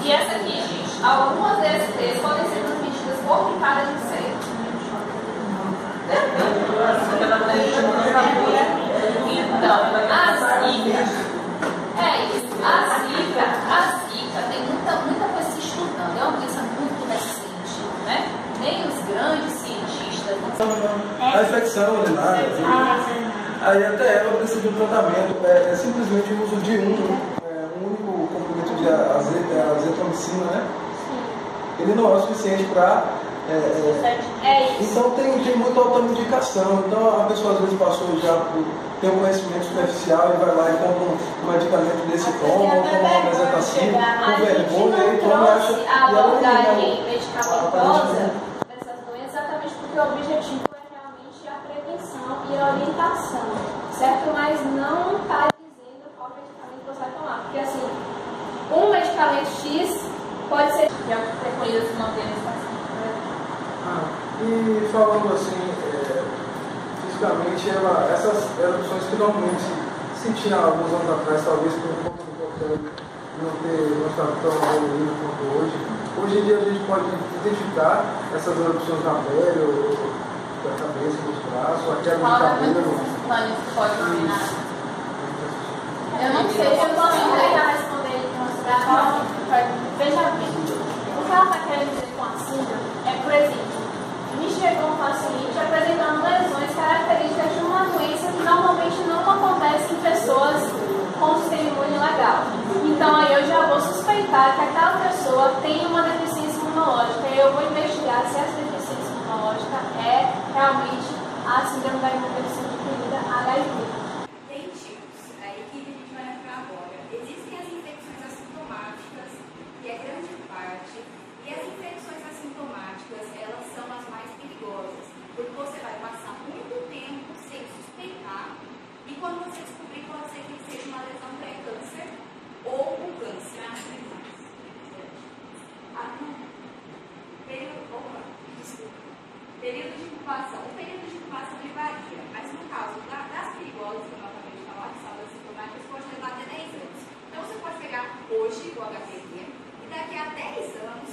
E essa aqui, algumas DSTs podem ser transmitidas por picada de inseto. Então, a zika, a zika tem muita coisa se estudando, é uma doença muito recente, né? Nem os grandes cientistas não. A infecção urinária, aí até ela precisa de um tratamento, é simplesmente o uso de um único comprimido de azetromicina, né? Ele não é o suficiente para... Então tem muita automedicação. Então a pessoa às vezes passou já por ter um conhecimento superficial e vai lá e compra um medicamento desse tom, ou toma uma bezetacina, com vergonha, e toma e acha... A abordagem medicamentosa dessas doenças exatamente porque o objetivo é realmente a prevenção e a orientação, certo? Mas não está dizendo qual medicamento você vai tomar, porque assim, um medicamento X pode ser que é o que preconiza se manter nesse paciente. E falando assim, fisicamente, essas erupções que normalmente se tinha alguns anos atrás, talvez por conta do papel não estar tão evoluído quanto hoje. Hoje em dia a gente pode identificar essas erupções na pele, ou da cabeça, dos braços, a queda de cabelo. Pode dominar. Eu não sei, eu posso tentar responder veja bem, o que ela está querendo dizer com a síndrome é, por exemplo, me chegou um paciente apresentando lesões características de uma doença que normalmente não acontece em pessoas com sistema imune legal. Então aí eu já vou suspeitar que aquela pessoa tem uma deficiência imunológica e eu vou investigar se essa deficiência imunológica é realmente a síndrome da imunodeficiência adquirida HIV. Elas são as mais perigosas, porque você vai passar muito tempo sem suspeitar e quando você descobrir pode ser que seja uma lesão pré-câncer ou um câncer. Período de incubação. O período de incubação ele varia, mas no caso das perigosas, que eu acabei de falar, que são as sintomáticas, pode levar até 10 anos. Então você pode pegar hoje o HPV e daqui a 10 anos